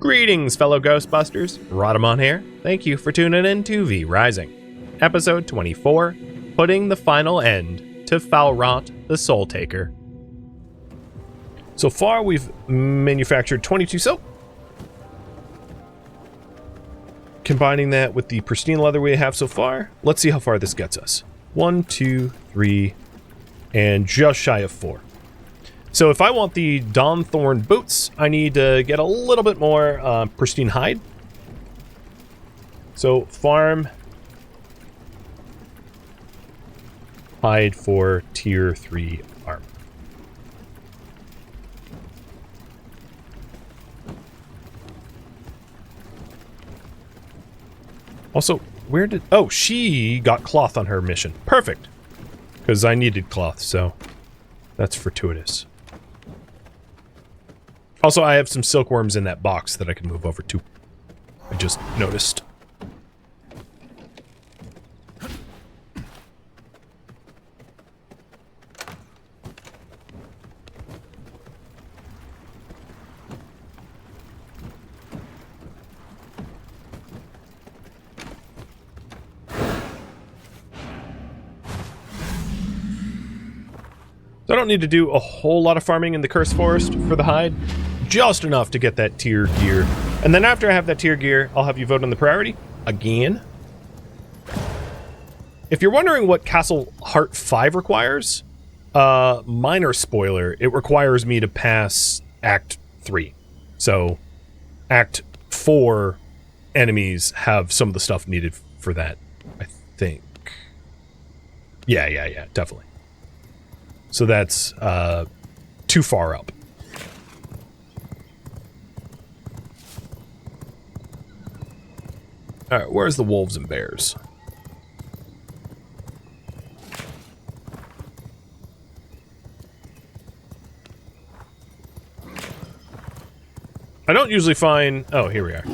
Greetings, fellow Ghostbusters. Rhadamant here. Thank you for tuning in to V Rising. Episode 24, putting the final end to Foulrot the Soultaker. So far, we've manufactured 22 silk. Combining that with the pristine leather we have so far, let's see how far this gets us. 1, 2, 3, and just shy of 4. So if I want the Dawnthorn boots, I need to get a little bit more pristine hide. So farm hide for tier 3 armor. Also, where did... Oh, she got cloth on her mission. Perfect. Because I needed cloth, so that's fortuitous. Also, I have some silkworms in that box that I can move over to. I just noticed. So I don't need to do a whole lot of farming in the Cursed Forest for the hide. Just enough to get that tier gear. And then after I have that tier gear, I'll have you vote on the priority again. If you're wondering what Castle Heart 5 requires, minor spoiler, it requires me to pass Act 3. So, Act 4 enemies have some of the stuff needed for that, I think. Yeah, definitely. So that's too far up. Alright, where's the wolves and bears? I don't usually find... Oh, here we are.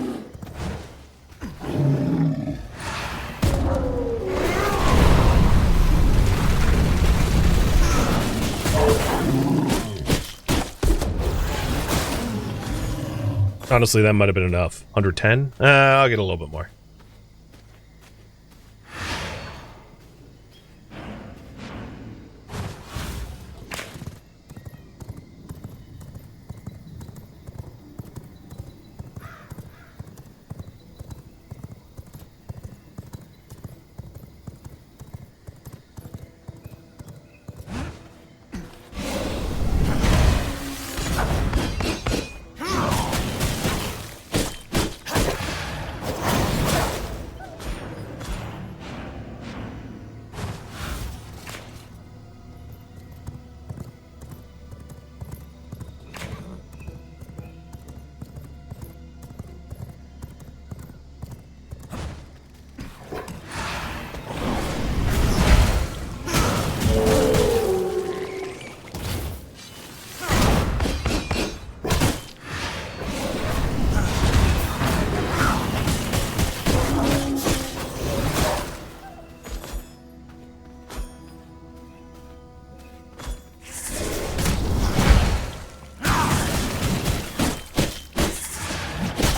Honestly, that might have been enough. 110? I'll get a little bit more.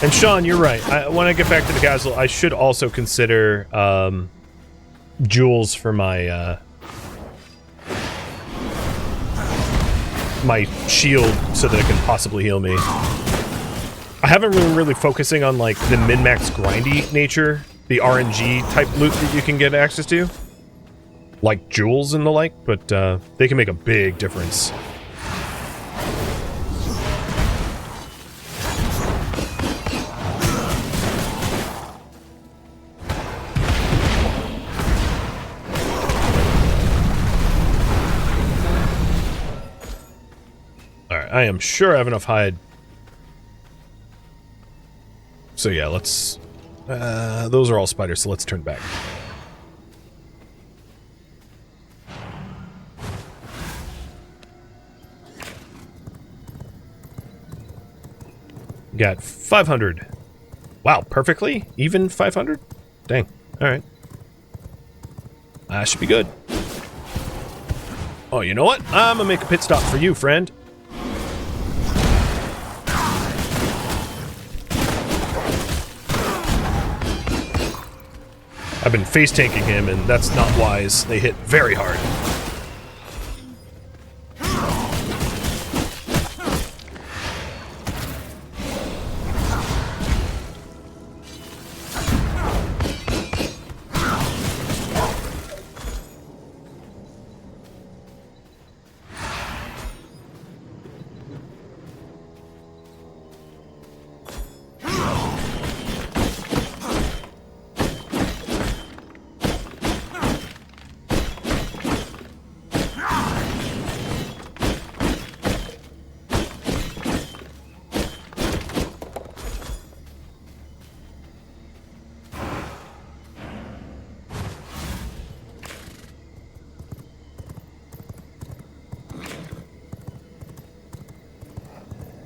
And Sean, you're right. When I get back to the castle, I should also consider jewels for my my shield so that it can possibly heal me. I haven't really focusing on like the min-max grindy nature, the RNG type loot that you can get access to, like jewels and the like, but they can make a big difference. I am sure I have enough hide. So yeah, let's... those are all spiders, so let's turn back. Got 500. Wow, perfectly? Even 500? Dang. Alright. That should be good. Oh, you know what? I'm gonna make a pit stop for you, friend. I've been face tanking him, and that's not wise. They hit very hard.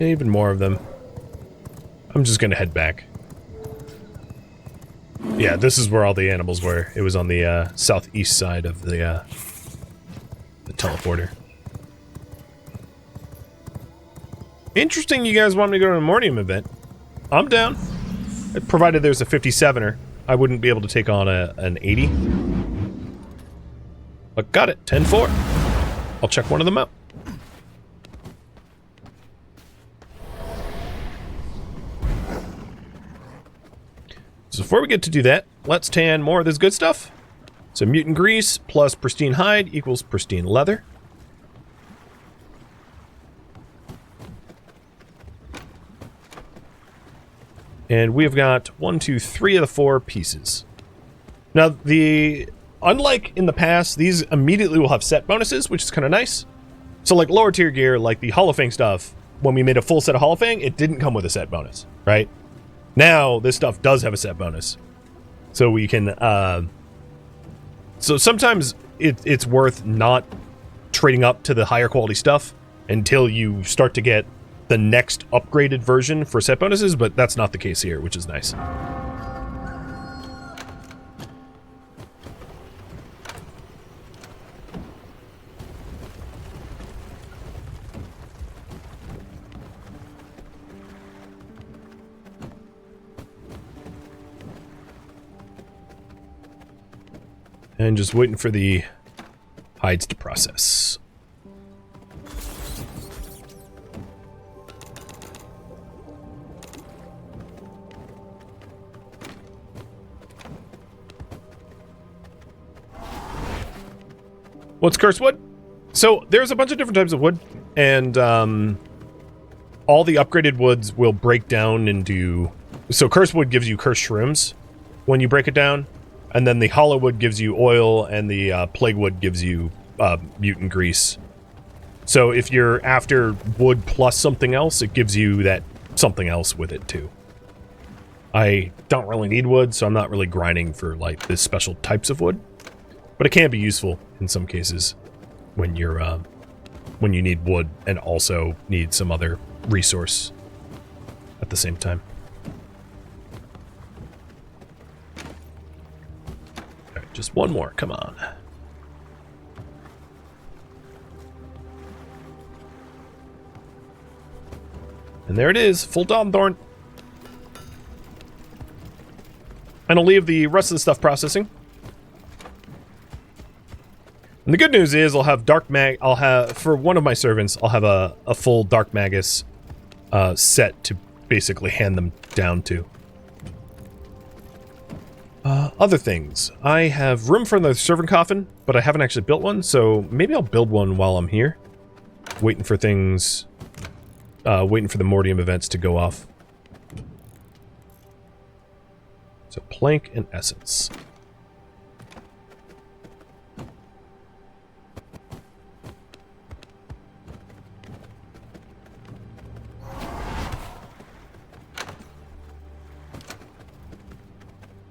Even more of them. I'm just gonna head back. Yeah, this is where all the animals were. It was on the southeast side of the teleporter. Interesting you guys want me to go to a Mortium event. I'm down. Provided there's a 57er. I wouldn't be able to take on an 80. But got it, 10-4. I'll check one of them out. So before we get to do that, let's tan more of this good stuff. So mutant grease plus pristine hide equals pristine leather. And we've got 1, 2, 3 of the 4 pieces. Now, unlike in the past, these immediately will have set bonuses, which is kind of nice. So like lower tier gear, like the Holofang stuff, when we made a full set of Holofang, it didn't come with a set bonus, right? Now, this stuff does have a set bonus. So we can, so sometimes it's worth not trading up to the higher quality stuff until you start to get the next upgraded version for set bonuses, but that's not the case here, which is nice. And just waiting for the hides to process. What's cursed wood? So there's a bunch of different types of wood, and all the upgraded woods will break down into... So cursed wood gives you cursed shrooms when you break it down. And then the hollow wood gives you oil, and the plague wood gives you mutant grease. So if you're after wood plus something else, it gives you that something else with it too. I don't really need wood, so I'm not really grinding for like this special types of wood. But it can be useful in some cases when you're when you need wood and also need some other resource at the same time. Just one more, come on. And there it is, full Dawnthorn. And I'll leave the rest of the stuff processing. And the good news is I'll have for one of my servants, I'll have a full Dark Magus set to basically hand them down to. Other things. I have room for the servant coffin, but I haven't actually built one, so maybe I'll build one while I'm here. Waiting for things... waiting for the Mortium events to go off. So plank and essence.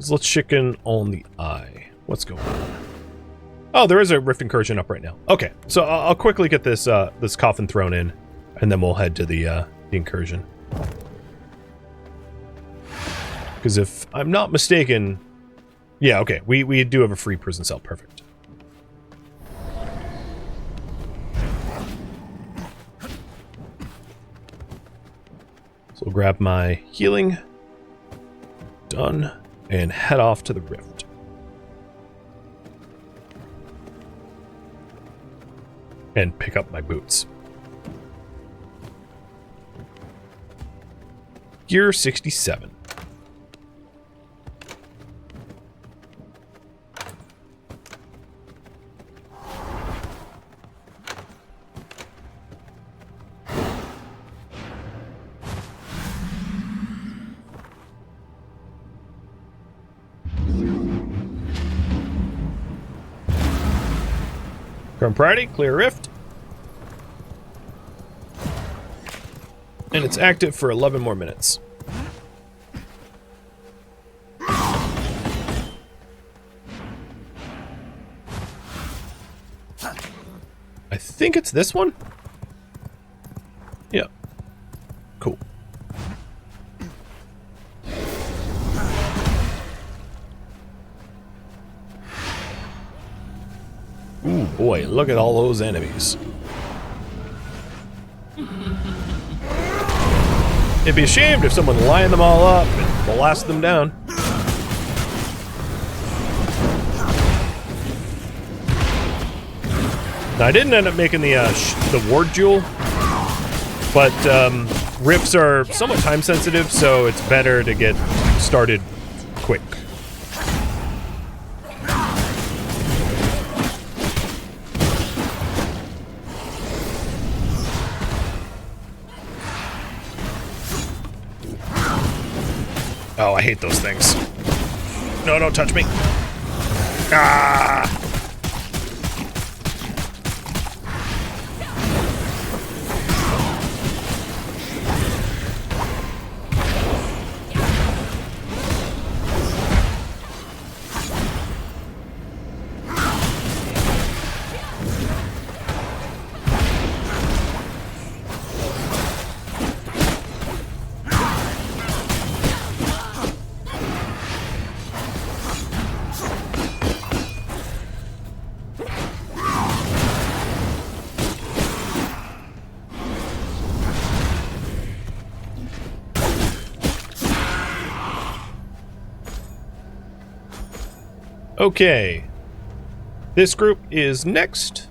Let's chicken on the eye. What's going on? Oh, there is a rift incursion up right now. Okay, so I'll quickly get this this coffin thrown in, and then we'll head to the incursion. Because if I'm not mistaken, yeah, okay, we do have a free prison cell. Perfect. So we'll grab my healing. Done. And head off to the rift. and pick up my boots. Gear 67. Current priority, clear rift. And it's active for 11 more minutes. I think it's this one? Yeah. Cool. Ooh, boy, look at all those enemies. It'd be ashamed if someone lined them all up and blasted them down. Now, I didn't end up making the ward jewel, but rifts are somewhat time sensitive, so it's better to get started quick. Oh, I hate those things. No, don't touch me. Ah! Okay, this group is next.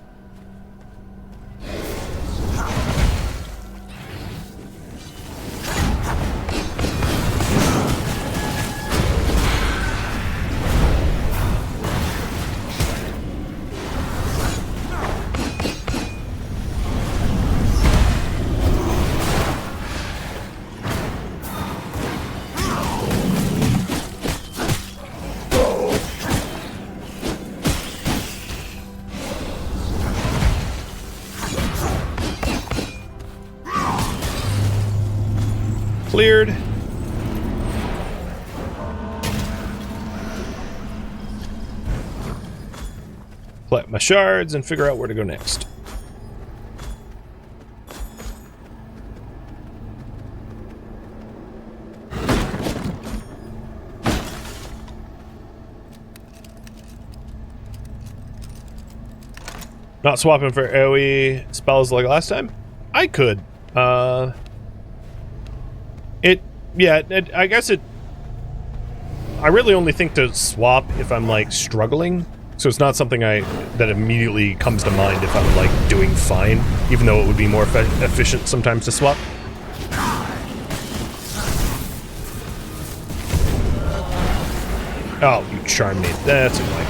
Cleared. Collect my shards and figure out where to go next. Not swapping for AoE spells like last time? I could. I guess I really only think to swap if I'm like struggling, so it's not something that immediately comes to mind if I'm like doing fine, even though it would be more efficient sometimes to swap. Oh, you charm me. That's annoying.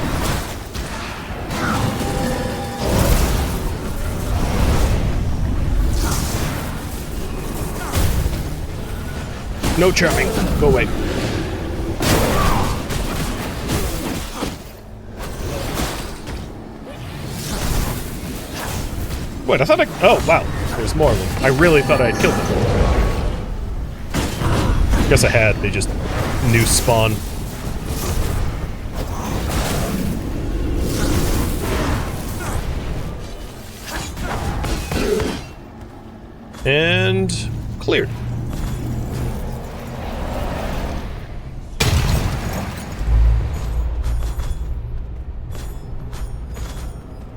No charming. Go away. Wait, I thought oh, wow. There's more of them. I really thought I'd killed them. Guess I had. They just new spawn. And cleared.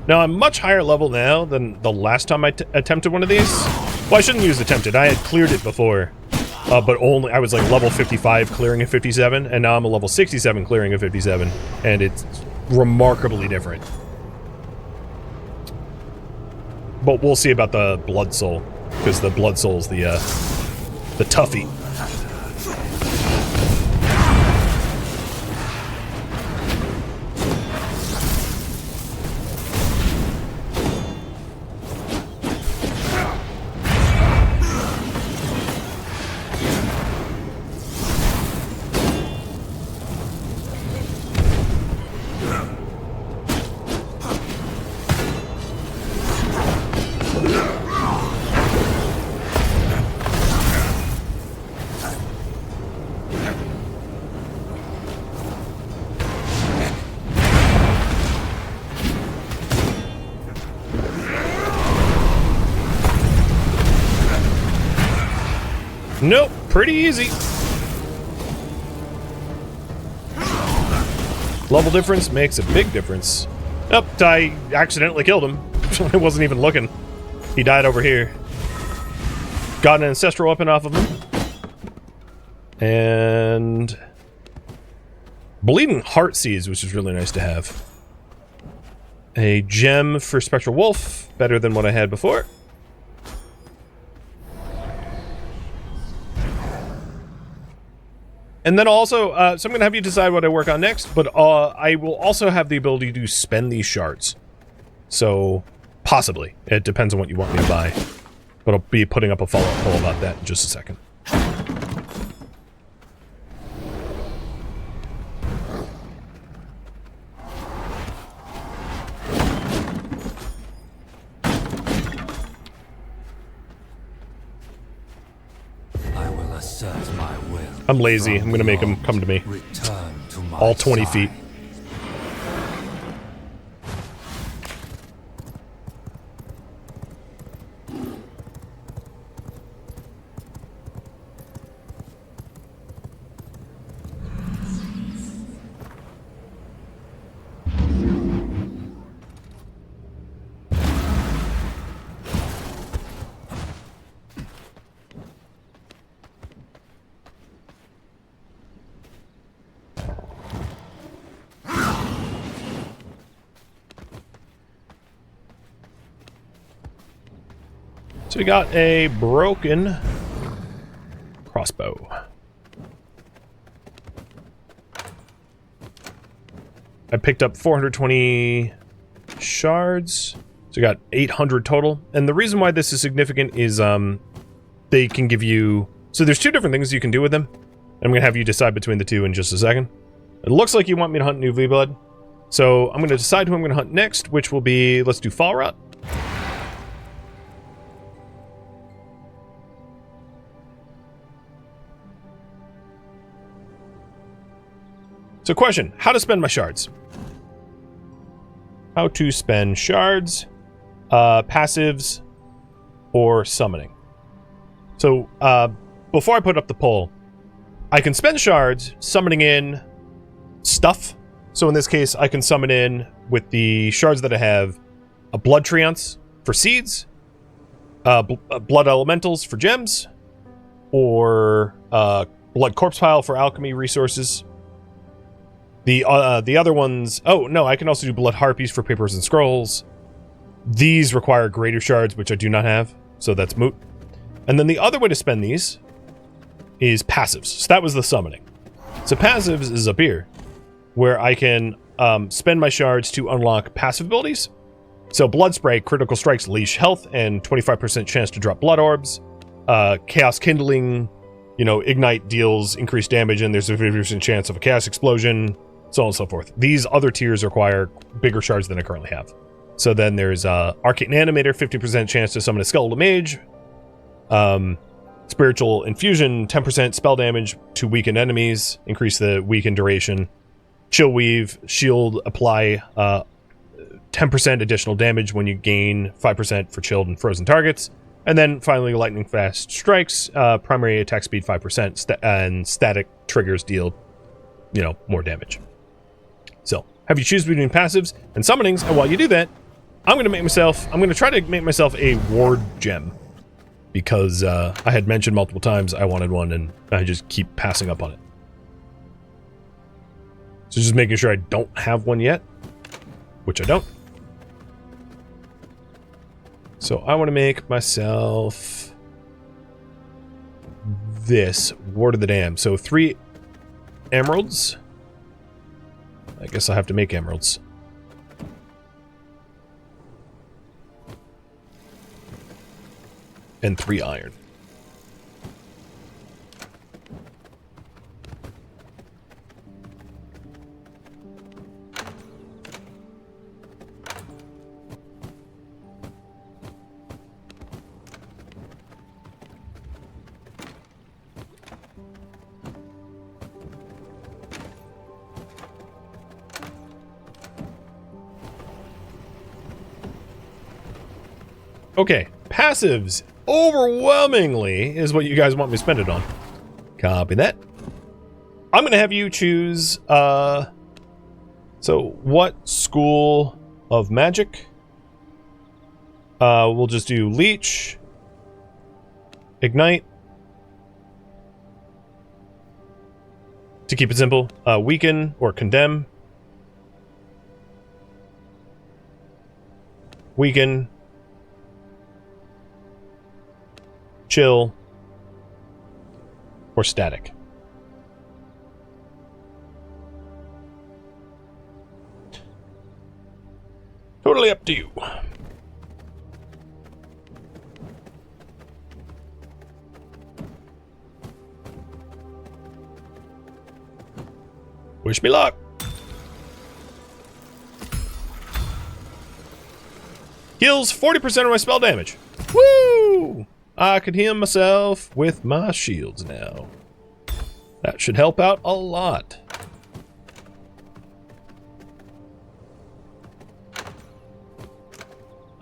Now, I'm much higher level now than the last time I attempted one of these. Well, I shouldn't use attempted. I had cleared it before, but only I was like level 55 clearing a 57, and now I'm a level 67 clearing a 57, and it's remarkably different. But we'll see about the Blood Soul, because the Blood Soul's the toughie. Nope, pretty easy. Level difference makes a big difference. Oh, I accidentally killed him. I wasn't even looking. He died over here. Got an ancestral weapon off of him. And bleeding heart seeds, which is really nice to have. A gem for Spectral Wolf, better than what I had before. And then also, so I'm going to have you decide what I work on next, but I will also have the ability to spend these shards. So, possibly. It depends on what you want me to buy. But I'll be putting up a follow-up poll about that in just a second. I'm lazy. I'm going to make him come to me. All 20 feet. So we got a broken crossbow. I picked up 420 shards. So we got 800 total. And the reason why this is significant is they can give you... So there's two different things you can do with them. I'm going to have you decide between the two in just a second. It looks like you want me to hunt new V-Blood. So I'm going to decide who I'm going to hunt next, which will be... Let's do Foulrot. So question, how to spend my shards? How to spend shards, passives, or summoning. So, before I put up the poll, I can spend shards summoning in stuff. So in this case, I can summon in, with the shards that I have, a Blood Treants for seeds, Blood Elementals for gems, or Blood Corpse Pile for alchemy resources. The other ones... Oh, no, I can also do Blood Harpies for papers and scrolls. These require greater shards, which I do not have, so that's moot. And then the other way to spend these is passives. So that was the summoning. So passives is up here, where I can spend my shards to unlock passive abilities. So Blood Spray, critical strikes, leash health, and 25% chance to drop blood orbs. Chaos Kindling, Ignite deals increased damage, and there's a 50% chance of a chaos explosion. So on and so forth. These other tiers require bigger shards than I currently have. So then there's Arcane Animator, 50% chance to summon a Skeletal Mage. Spiritual Infusion, 10% spell damage to weakened enemies, increase the weakened duration. Chill Weave, shield apply 10% additional damage when you gain 5% for chilled and frozen targets. And then finally, Lightning Fast Strikes, primary attack speed 5%, and static triggers deal, more damage. So, have you choose between passives and summonings, and while you do that, I'm going to try to make myself a ward gem. Because I had mentioned multiple times I wanted one, and I just keep passing up on it. So just making sure I don't have one yet, which I don't. So I want to make myself this Ward of the Dam. So 3 emeralds. I guess I'll have to make emeralds. And 3 iron. Okay, passives overwhelmingly is what you guys want me to spend it on. Copy that. I'm gonna have you choose, so what school of magic? We'll just do leech, ignite, to keep it simple, weaken or condemn, weaken, chill, or static. Totally up to you. Wish me luck. Heals 40% of my spell damage. Woo! I can heal myself with my shields now. That should help out a lot.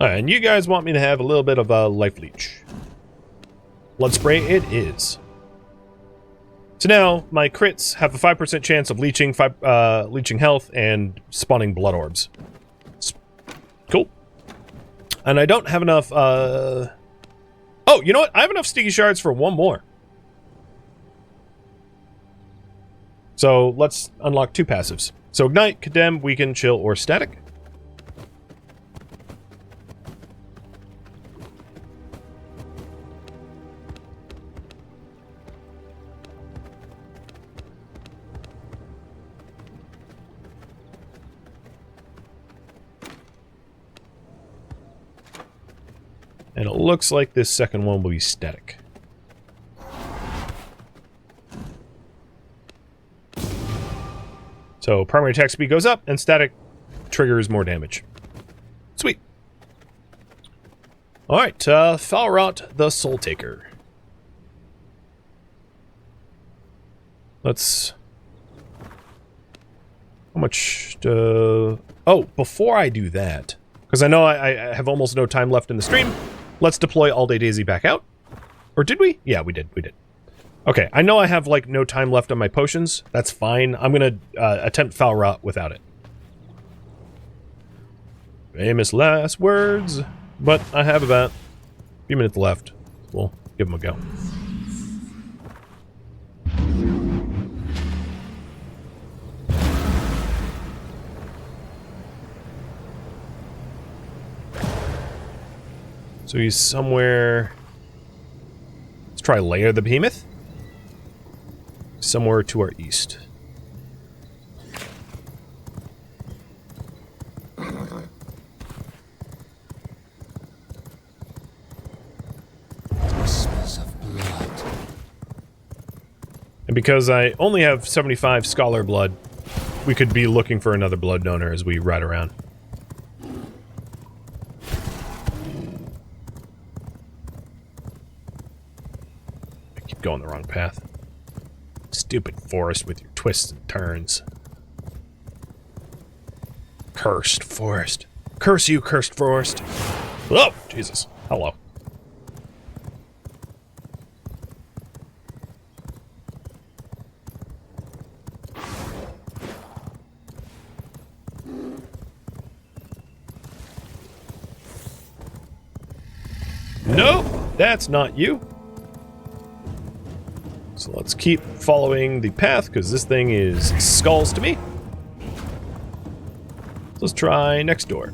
Alright, and you guys want me to have a little bit of a life leech. Blood spray it is. So now, my crits have a 5% chance of leeching, leeching health, and spawning blood orbs. Cool. And I don't have enough, Oh, you know what? I have enough sticky shards for 1 more. So let's unlock 2 passives. So ignite, condemn, weaken, chill, or static. And it looks like this second one will be static. So primary attack speed goes up, and static triggers more damage. Sweet. Alright, Foulrot the Soultaker. Let's... How much... Oh, before I do that, because I know I have almost no time left in the stream, let's deploy All Day Daisy back out. Or did we? Yeah, we did. Okay, I know I have, like, no time left on my potions. That's fine. I'm gonna attempt Foulrot without it. Famous last words. But I have about a few minutes left. We'll give them a go. So he's somewhere... Let's try Lair the Behemoth. Somewhere to our east. Whispers of blood. And because I only have 75 Scholar blood, we could be looking for another blood donor as we ride around. I keep going the wrong path. Stupid forest with your twists and turns. Cursed forest. Curse you, cursed forest. Oh, Jesus. Hello. Nope, that's not you. So let's keep following the path, because this thing is skulls to me. So let's try next door.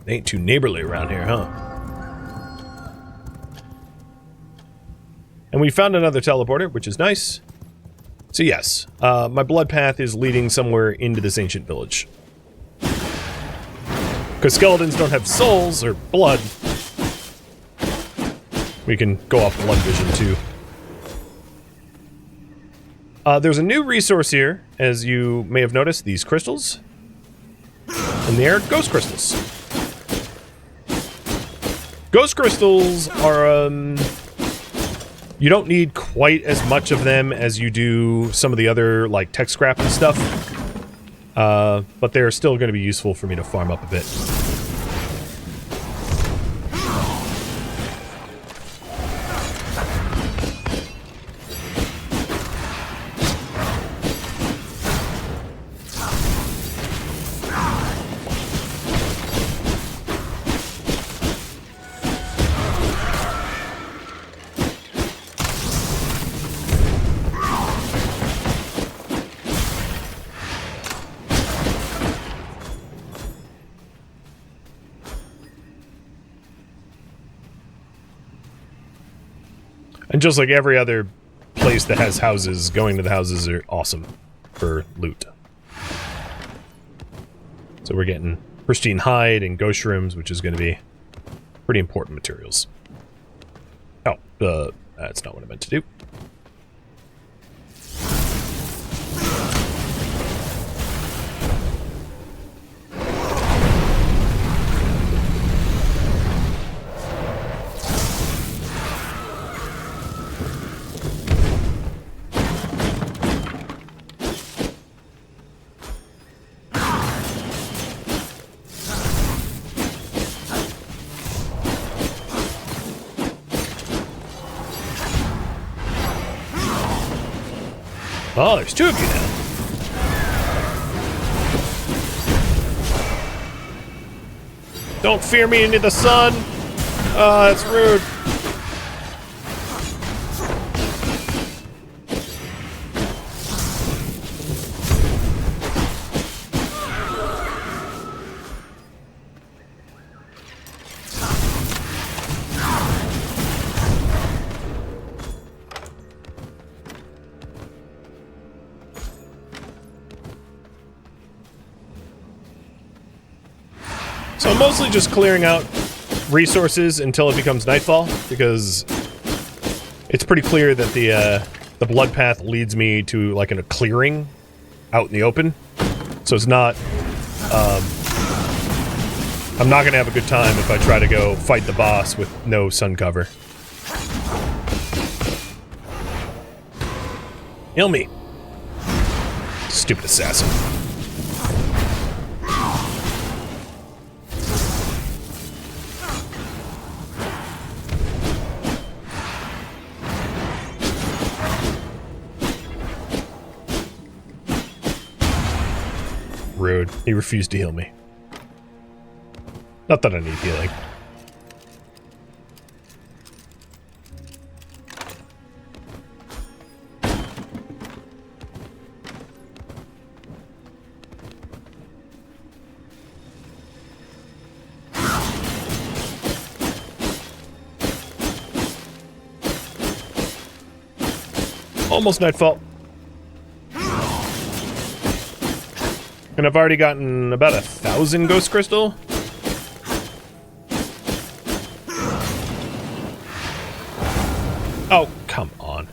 They ain't too neighborly around here, huh? And we found another teleporter, which is nice. So yes, my blood path is leading somewhere into this ancient village. Because skeletons don't have souls, or blood. We can go off blood vision, too. There's a new resource here, as you may have noticed, these crystals. And they are ghost crystals. Ghost crystals are, you don't need quite as much of them as you do some of the other, like, tech scrap and stuff. But they're still going to be useful for me to farm up a bit. And just like every other place that has houses, going to the houses are awesome for loot. So we're getting pristine hide and ghost shrooms, which is going to be pretty important materials. Oh, that's not what I meant to do. Oh, there's two of you now. Don't fear me into the sun. Oh, that's rude. So I'm mostly just clearing out resources until it becomes nightfall, because it's pretty clear that the blood path leads me to like a clearing out in the open. So it's not I'm not gonna have a good time if I try to go fight the boss with no sun cover. Heal me. Stupid assassin. Rude. He refused to heal me. Not that I need healing. Almost nightfall. And I've already gotten about 1,000 ghost crystal. Oh, come on.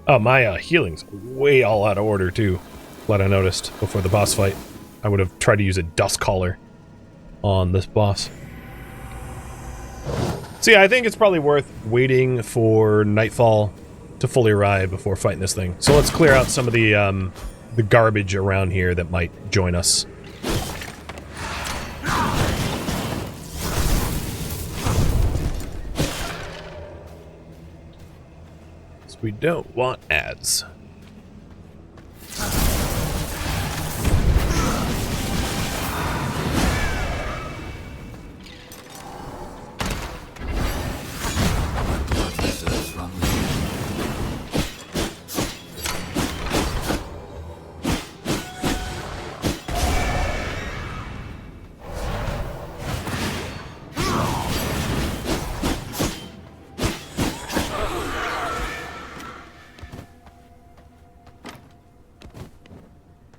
Oh, my healing's way all out of order, too. What I noticed before the boss fight. I would have tried to use a dust collar on this boss. So yeah, I think it's probably worth waiting for nightfall to fully arrive before fighting this thing. So let's clear out some of the garbage around here that might join us. So we don't want ads.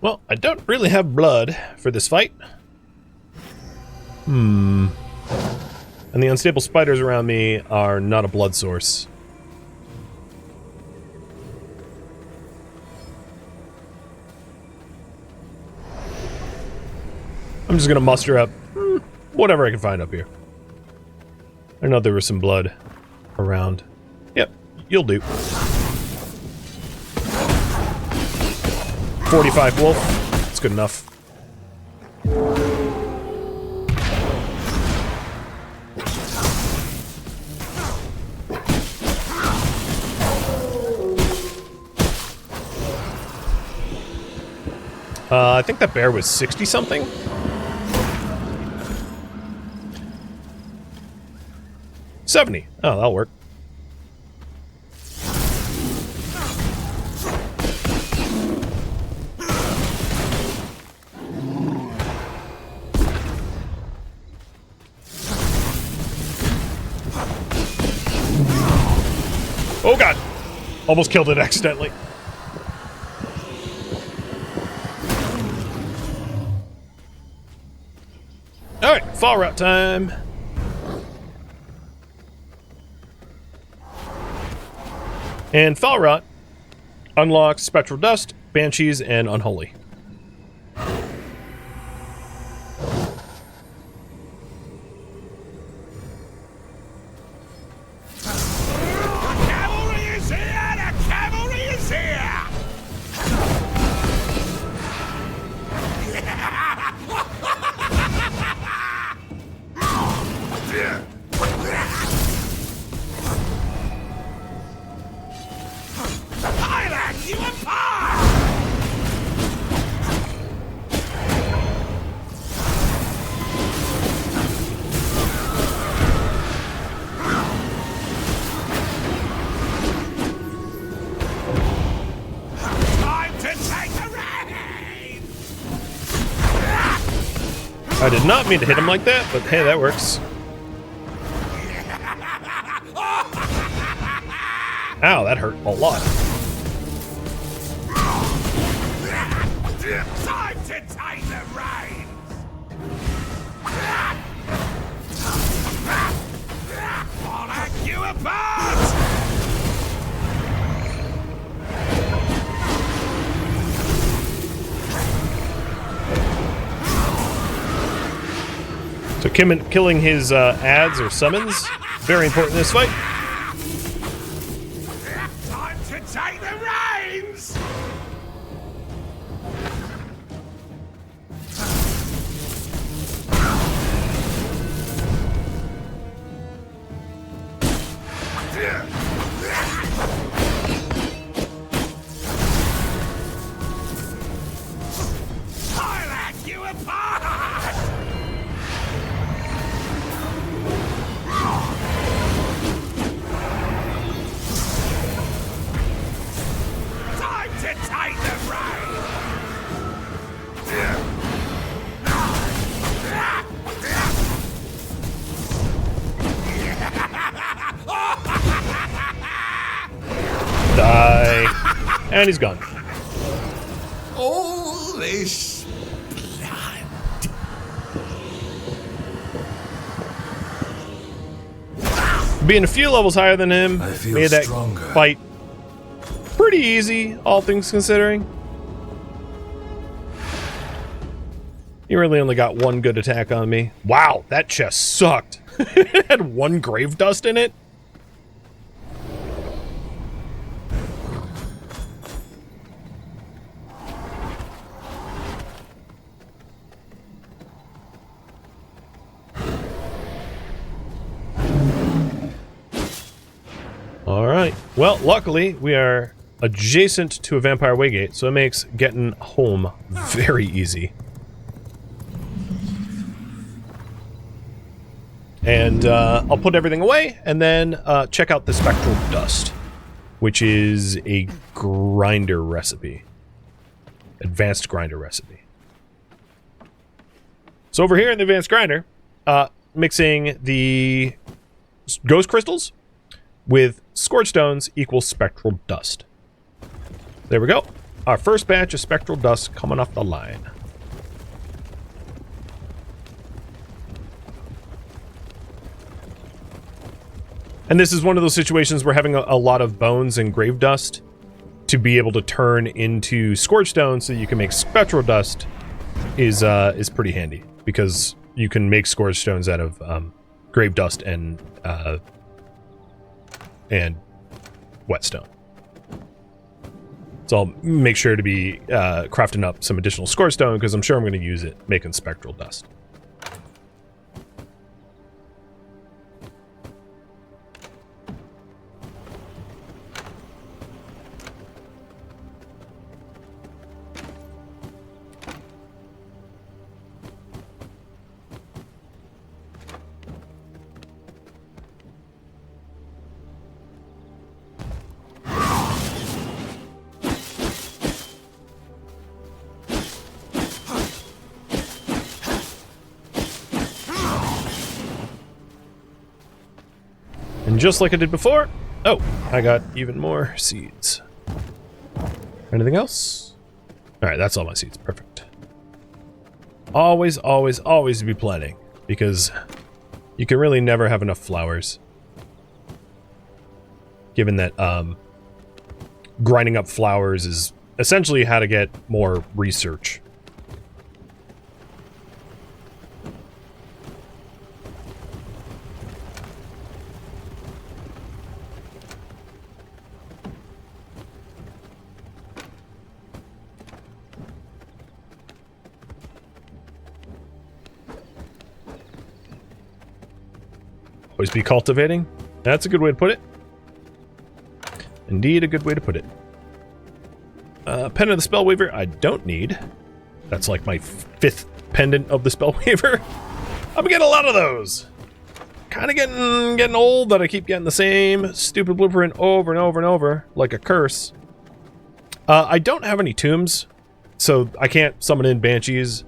Well, I don't really have blood for this fight. And the unstable spiders around me are not a blood source. I'm just gonna muster up whatever I can find up here. I know there was some blood around. Yep, you'll do. 45 wolf. That's good enough. I think that bear was 60-something. $70. Oh, that'll work. Oh god! Almost killed it accidentally. Alright, Foulrot time. And Foulrot unlocks Spectral Dust, Banshees, and Unholy. I did not mean to hit him like that, but hey, that works. Ow, that hurt a lot. Time to take the reins! I'll hack you apart! So killing his ads or summons, very important in this fight. Time to take the reins! I'll hack you apart! Time to take the reins! Die. And he's gone. All this blood. Being a few levels higher than him I feel made that stronger. fight pretty easy, all things considering. He really only got one good attack on me. Wow, that chest sucked. It had one grave dust in it. Alright, well, luckily we are adjacent to a Vampire Waygate, so it makes getting home very easy. And I'll put everything away, and then check out the Spectral Dust, which is a grinder recipe. Advanced grinder recipe. So over here in the Advanced Grinder, mixing the Ghost Crystals with Scorch Stones equals Spectral Dust. There we go. our first batch of spectral dust coming off the line. And this is one of those situations where having a lot of bones and grave dust to be able to turn into scorch stone so you can make spectral dust is pretty handy, because you can make scorch stones out of grave dust and whetstone. So I'll make sure to be crafting up some additional scorch stone, because I'm sure I'm going to use it making spectral dust. And just like I did before, oh, I got even more seeds. Anything else? All right, that's all my seeds. Perfect. Always, always, always be planting, because you can really never have enough flowers. Given that grinding up flowers is essentially how to get more research. Always be cultivating. That's a good way to put it. Indeed, a good way to put it. Pen of the Spellweaver, I don't need. That's like my 5th pendant of the Spellweaver. I'm getting a lot of those. Kind of getting old that I keep getting the same stupid blueprint over and over and over, like a curse. I don't have any tombs, so I can't summon in banshees.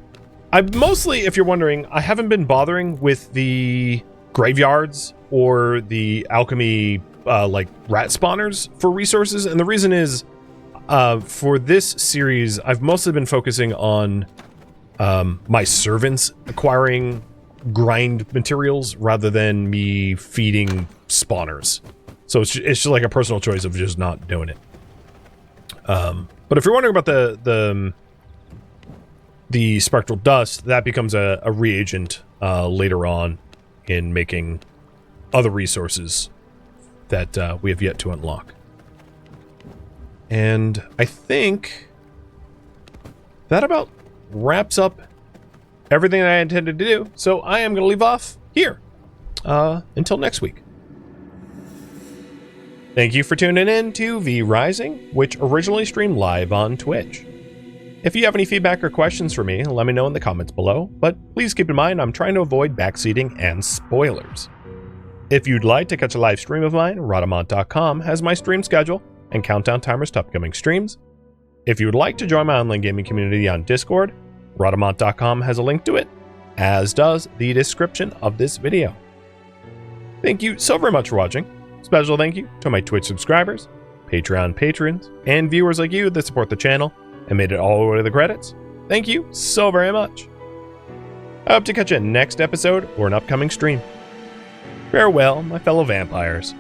I mostly, if you're wondering, I haven't been bothering with the graveyards or the alchemy like rat spawners for resources, and the reason is for this series I've mostly been focusing on my servants acquiring grind materials rather than me feeding spawners. So it's just like a personal choice of just not doing it. But if you're wondering about the spectral dust, that becomes a reagent later on in making other resources that we have yet to unlock. And I think that about wraps up everything that I intended to do, so I am going to leave off here until next week. Thank you for tuning in to V Rising, which originally streamed live on Twitch. If you have any feedback or questions for me, let me know in the comments below, but please keep in mind I'm trying to avoid backseating and spoilers. If you'd like to catch a live stream of mine, Rhadamant.com has my stream schedule and countdown timers to upcoming streams. If you would like to join my online gaming community on Discord, Rhadamant.com has a link to it, as does the description of this video. Thank you so very much for watching. Special thank you to my Twitch subscribers, Patreon patrons, and viewers like you that support the channel and made it all the way to the credits. Thank you so very much. I hope to catch you next episode or an upcoming stream. Farewell, my fellow vampires.